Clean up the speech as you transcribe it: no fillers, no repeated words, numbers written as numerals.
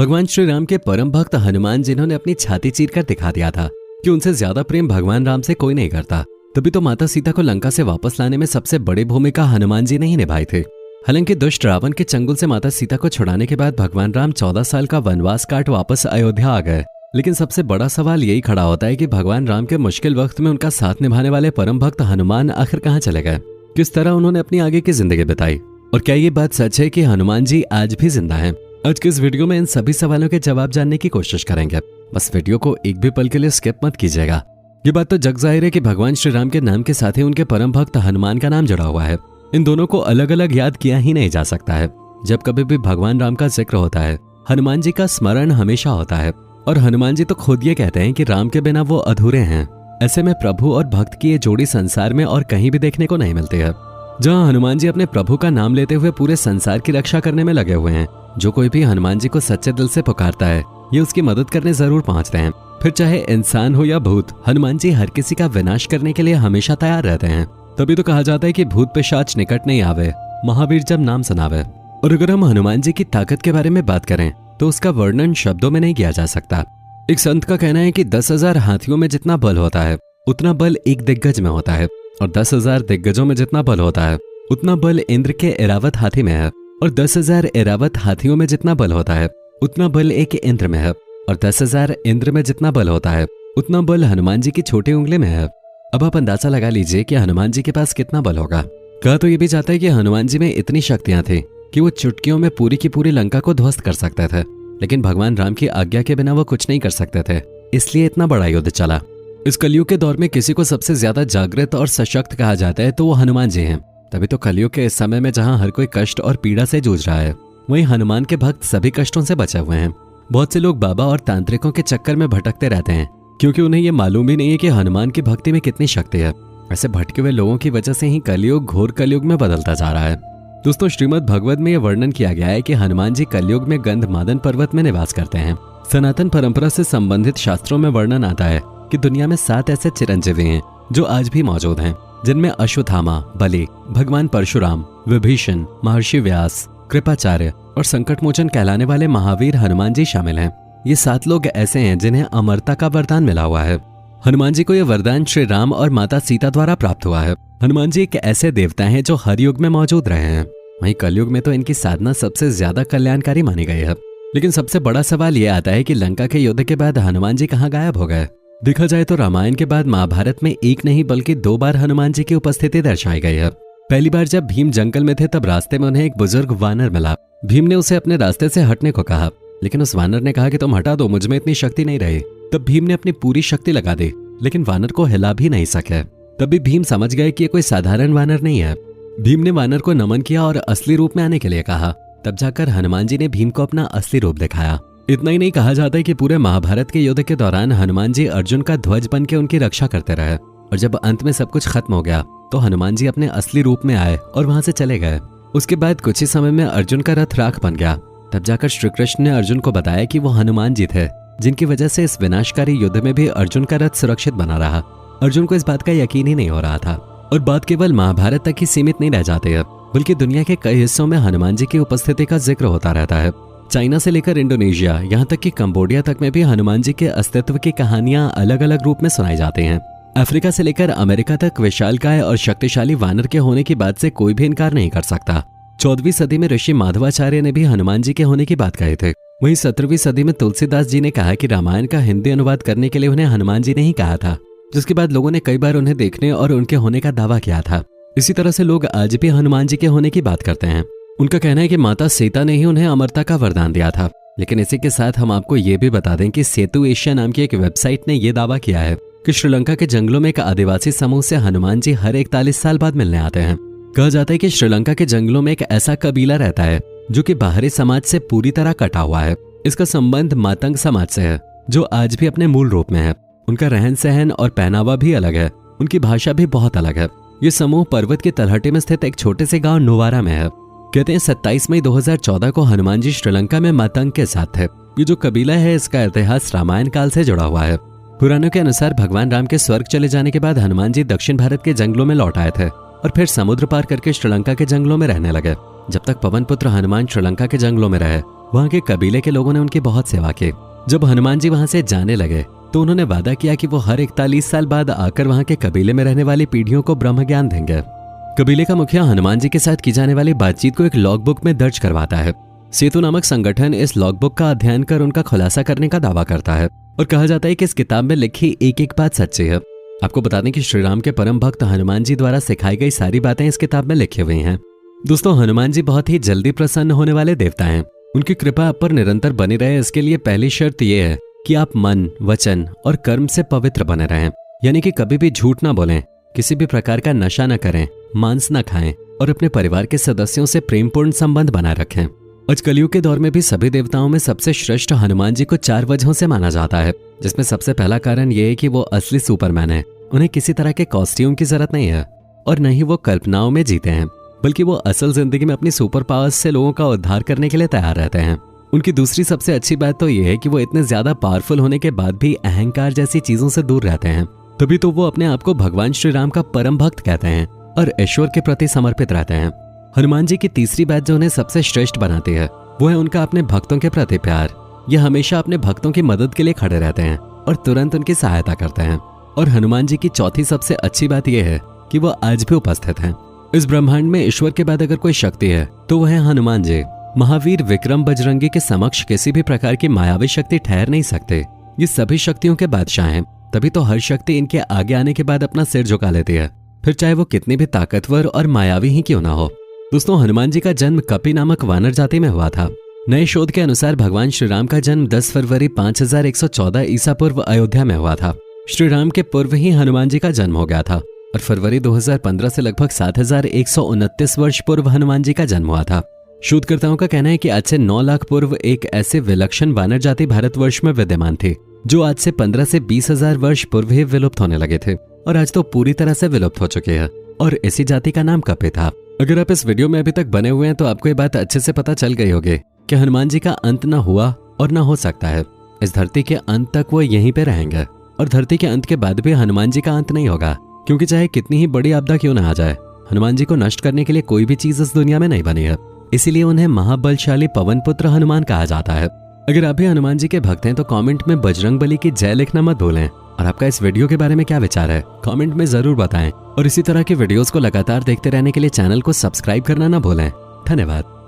भगवान श्री राम के परम भक्त हनुमान जिन्होंने अपनी छाती चीरकर दिखा दिया था कि उनसे ज्यादा प्रेम भगवान राम से कोई नहीं करता, तभी तो माता सीता को लंका से वापस लाने में सबसे बड़ी भूमिका हनुमान जी ने ही निभाई थी। हालांकि दुष्ट रावण के चंगुल से माता सीता को छुड़ाने के बाद भगवान राम 14 साल का वनवास काट वापस अयोध्या आ गए, लेकिन सबसे बड़ा सवाल यही खड़ा होता है कि भगवान राम के मुश्किल वक्त में उनका साथ निभाने वाले परम भक्त हनुमान आखिर कहाँ चले गए, किस तरह उन्होंने अपनी आगे की जिंदगी बिताई, और क्या ये बात सच है कि हनुमान जी आज भी जिंदा हैं? आज के इस वीडियो में इन सभी सवालों के जवाब जानने की कोशिश करेंगे। बस वीडियो को एक भी पल के लिए स्किप मत कीजिएगा। ये बात तो जग जाहिर है कि भगवान श्री राम के नाम के साथ ही उनके परम भक्त हनुमान का नाम जुड़ा हुआ है। इन दोनों को अलग अलग याद किया ही नहीं जा सकता है। जब कभी भी भगवान राम का जिक्र होता है, हनुमान जी का स्मरण हमेशा होता है, और हनुमान जी तो खुद ये कहते हैं कि राम के बिना वो अधूरे हैं। ऐसे में प्रभु और भक्त की ये जोड़ी संसार में और कहीं भी देखने को नहीं मिलती है। जहाँ हनुमान जी अपने प्रभु का नाम लेते हुए पूरे संसार की रक्षा करने में लगे हुए हैं। जो कोई भी हनुमान जी को सच्चे दिल से पुकारता है, ये उसकी मदद करने जरूर पहुंचते हैं। फिर चाहे इंसान हो या भूत, हनुमान जी हर किसी का विनाश करने के लिए हमेशा तैयार रहते हैं। तभी तो कहा जाता है कि भूत पिशाच निकट नहीं आवे, महावीर जब नाम सुनावे। और अगर हम हनुमान जी की ताकत के बारे में बात करें तो उसका वर्णन शब्दों में नहीं किया जा सकता। एक संत का कहना है कि 10,000 हाथियों में जितना बल होता है उतना बल एक दिग्गज में होता है, और 10,000 दिग्गजों में जितना बल होता है उतना बल इंद्र के ऐरावत हाथी में है, और 10,000 ऐरावत हाथियों में जितना बल होता है उतना बल एक इंद्र में है, और 10,000 इंद्र में जितना बल होता है उतना बल हनुमान जी की छोटी उंगली में है। अब आप अंदाजा लगा लीजिए कि हनुमान जी के पास कितना बल होगा। कहा तो ये भी जाता है कि हनुमान जी में इतनी शक्तियां थी कि वो चुटकियों में पूरी की पूरी लंका को ध्वस्त कर सकते थे, लेकिन भगवान राम की आज्ञा के बिना वो कुछ नहीं कर सकते थे, इसलिए इतना बड़ा युद्ध चला। इस कलयुग के दौर में किसी को सबसे ज्यादा जागृत और सशक्त कहा जाता है तो वो हनुमान जी हैं। तभी तो कलयुग के इस समय में जहाँ हर कोई कष्ट और पीड़ा से जूझ रहा है, वहीं हनुमान के भक्त सभी कष्टों से बचे हुए हैं। बहुत से लोग बाबा और तांत्रिकों के चक्कर में भटकते रहते हैं, क्योंकि उन्हें ये मालूम ही नहीं है कि हनुमान की भक्ति में कितनी शक्ति है। ऐसे भटके हुए लोगों की वजह से ही कलयुग घोर कलयुग में बदलता जा रहा है। दोस्तों, श्रीमद् भगवद में यह वर्णन किया गया है कि हनुमान जी कलयुग में गंधमादन पर्वत में निवास करते हैं। सनातन परंपरा से संबंधित शास्त्रों में वर्णन आता है कि दुनिया में 7 ऐसे चिरंजीवी हैं जो आज भी मौजूद हैं, जिनमें अश्वत्थामा, बलि, भगवान परशुराम, विभीषण, महर्षि व्यास, कृपाचार्य और संकटमोचन कहलाने वाले महावीर हनुमान जी शामिल हैं। ये 7 लोग ऐसे हैं जिन्हें अमरता का वरदान मिला हुआ है। हनुमान जी को यह वरदान श्री राम और माता सीता द्वारा प्राप्त हुआ है। हनुमान जी एक ऐसे देवता हैं जो हर युग में मौजूद रहे हैं। वहीं कलयुग में तो इनकी साधना सबसे ज्यादा कल्याणकारी मानी गई है। लेकिन सबसे बड़ा सवाल ये आता है कि लंका के युद्ध के बाद हनुमान जी कहाँ गायब हो गए। देखा जाए तो रामायण के बाद महाभारत में एक नहीं बल्कि 2 बार हनुमान जी की उपस्थिति दर्शाई गई है। पहली बार जब भीम जंगल में थे तब रास्ते में उन्हें एक बुजुर्ग वानर मिला। भीम ने उसे अपने रास्ते से हटने को कहा, लेकिन उस वानर ने कहा कि तुम हटा दो, मुझ में इतनी शक्ति नहीं रही। तब भीम ने अपनी पूरी शक्ति लगा दी, लेकिन वानर को हिला भी नहीं सके। तभी भीम समझ गए कि ये कोई साधारण वानर नहीं है। भीम ने वानर को नमन किया और असली रूप में आने के लिए कहा। तब जाकर हनुमान जी ने भीम को अपना असली रूप दिखाया। इतना ही नहीं, कहा जाता है कि पूरे महाभारत के युद्ध के दौरान हनुमान जी अर्जुन का ध्वज बन के उनकी रक्षा करते रहे, और जब अंत में सब कुछ खत्म हो गया तो हनुमान जी अपने असली रूप में आए और वहां से चले गए। उसके बाद कुछ ही समय में अर्जुन का रथ राख बन गया। तब जाकर श्री कृष्ण ने अर्जुन को बताया कि वो हनुमान जी थे, जिनकी वजह से इस विनाशकारी युद्ध में भी अर्जुन का रथ सुरक्षित बना रहा। अर्जुन को इस बात का यकीन ही नहीं हो रहा था। और बात केवल महाभारत तक ही सीमित नहीं रह जाती है, बल्कि दुनिया के कई हिस्सों में हनुमान जी की उपस्थिति का जिक्र होता रहता है। चाइना से लेकर इंडोनेशिया, यहाँ तक कि कंबोडिया तक में भी हनुमान जी के अस्तित्व की कहानियां अलग अलग रूप में सुनाई जाती हैं। अफ्रीका से लेकर अमेरिका तक विशालकाय और शक्तिशाली वानर के होने की बात से कोई भी इनकार नहीं कर सकता। 14वीं सदी में ऋषि माधवाचार्य ने भी हनुमान जी के होने की बात कही थी। वहीं 17वीं सदी में तुलसीदास जी ने कहा कि रामायण का हिंदी अनुवाद करने के लिए उन्हें हनुमान जी ने ही कहा था, जिसके बाद लोगों ने कई बार उन्हें देखने और उनके होने का दावा किया था। इसी तरह से लोग आज भी हनुमान जी के होने की बात करते हैं। उनका कहना है कि माता सीता ने ही उन्हें अमरता का वरदान दिया था। लेकिन इसी के साथ हम आपको ये भी बता दें कि सेतु एशिया नाम की एक वेबसाइट ने यह दावा किया है कि श्रीलंका के जंगलों में एक आदिवासी समूह से हनुमान जी हर 41 साल बाद मिलने आते हैं। कहा जाता है कि श्रीलंका के जंगलों में एक ऐसा कबीला रहता है जो कि बाहरी समाज से पूरी तरह कटा हुआ है। इसका संबंध मातंग समाज से है, जो आज भी अपने मूल रूप में है। उनका रहन सहन और पहनावा भी अलग है, उनकी भाषा भी बहुत अलग है। ये समूह पर्वत की तलहटी में स्थित एक छोटे से गांव नुवारा में है। कहते हैं 27 मई 2014 को हनुमान जी श्रीलंका में मातंग के साथ थे। ये जो कबीला है इसका इतिहास रामायण काल से जुड़ा हुआ है। पुराणों के अनुसार भगवान राम के स्वर्ग चले जाने के बाद हनुमान जी दक्षिण भारत के जंगलों में लौट आए थे और फिर समुद्र पार करके श्रीलंका के जंगलों में रहने लगे। जब तक पवन पुत्र हनुमान श्रीलंका के जंगलों में रहे, वहाँ के कबीले के लोगों ने उनकी बहुत सेवा की। जब हनुमान जी वहाँ से जाने लगे तो उन्होंने वादा किया कि वो हर 41 साल बाद आकर वहाँ के कबीले में रहने वाली पीढ़ियों को ब्रह्म ज्ञान देंगे। कबीले का मुखिया हनुमान जी के साथ की जाने वाली बातचीत को एक लॉग बुक में दर्ज करवाता है। सेतु नामक संगठन इस लॉग बुक का अध्ययन कर उनका खुलासा करने का दावा करता है और कहा जाता है कि इस किताब में लिखी एक एक बात सच्ची है। आपको बता दें कि श्री राम के परम भक्त हनुमान जी द्वारा सिखाई गई सारी बातें इस किताब में लिखी हुई हैं। दोस्तों, हनुमान जी बहुत ही जल्दी प्रसन्न होने वाले देवता हैं। उनकी कृपा आप पर निरंतर बनी रहे, इसके लिए पहली शर्त यह है कि आप मन, वचन और कर्म से पवित्र बने रहें। यानी कि कभी भी झूठ ना बोलें, किसी भी प्रकार का नशा न करें, मांस न खाएं और अपने परिवार के सदस्यों से प्रेमपूर्ण संबंध बनाए रखें। आज कलयुग के दौर में भी सभी देवताओं में सबसे श्रेष्ठ हनुमान जी को 4 वजहों से माना जाता है, जिसमें सबसे पहला कारण यह है कि वो असली सुपरमैन है। उन्हें किसी तरह के कॉस्ट्यूम की जरूरत नहीं है और न ही वो कल्पनाओं में जीते हैं, बल्कि वो असल जिंदगी में अपनी सुपर पावर्स से लोगों का उद्धार करने के लिए तैयार रहते हैं। उनकी दूसरी सबसे अच्छी बात तो यह है कि वो इतने ज्यादा पावरफुल होने के बाद भी अहंकार जैसी चीजों से दूर रहते हैं। तभी तो वो अपने आप को भगवान श्री राम का परम भक्त कहते हैं और ईश्वर के प्रति समर्पित रहते हैं। हनुमान जी की तीसरी बात जो उन्हें सबसे श्रेष्ठ बनाती है वो है उनका अपने भक्तों के प्रति प्यार। ये हमेशा अपने भक्तों की मदद के लिए खड़े रहते हैं और तुरंत उनकी सहायता करते हैं। और हनुमान जी की चौथी सबसे अच्छी बात यह है कि वो आज भी उपस्थित हैं। इस ब्रह्मांड में ईश्वर के बाद अगर कोई शक्ति है तो वह है हनुमान जी। महावीर विक्रम बजरंगी के समक्ष किसी भी प्रकार की मायावी शक्ति ठहर नहीं सकते। ये सभी शक्तियों के बादशाह हैं, तभी तो हर शक्ति इनके आगे आने के बाद अपना सिर झुका लेती है, फिर चाहे वो कितनी भी ताकतवर और मायावी ही क्यों ना हो। दोस्तों, हनुमान जी का जन्म कपि नामक वानर जाति में हुआ था। नए शोध के अनुसार भगवान श्री राम का जन्म 10 फरवरी 5114 ईसा पूर्व अयोध्या में हुआ था। श्री राम के पूर्व ही हनुमान जी का जन्म हो गया था और फरवरी 2015 से लगभग 7129 वर्ष पूर्व हनुमान जी का जन्म हुआ था। शोधकर्ताओं का कहना है कि आज से 9 लाख पूर्व एक ऐसे विलक्षण वानर जाति भारतवर्ष में विद्यमान थी जो आज से 15 से 20 हजार वर्ष पूर्व ही विलुप्त होने लगे थे और आज तो पूरी तरह से विलुप्त हो चुके हैं और इसी जाति का नाम कपि था। अगर आप इस वीडियो में अभी तक बने हुए हैं तो आपको ये बात अच्छे से पता चल गई होगी कि हनुमान जी का अंत न हुआ और न हो सकता है। इस धरती के अंत तक वो यहीं पे रहेंगे और धरती के अंत के बाद भी हनुमान जी का अंत नहीं होगा, क्योंकि चाहे कितनी ही बड़ी आपदा क्यों ना आ जाए, हनुमान जी को नष्ट करने के लिए कोई भी चीज इस दुनिया में नहीं बनी है। इसीलिए उन्हें महाबलशाली पवन पुत्र हनुमान कहा जाता है। अगर आप भी हनुमान जी के भक्त हैं तो कमेंट में बजरंगबली की जय लिखना मत भूलें। और आपका इस वीडियो के बारे में क्या विचार है कमेंट में जरूर बताएं और इसी तरह के वीडियोस को लगातार देखते रहने के लिए चैनल को सब्सक्राइब करना ना भूलें। धन्यवाद।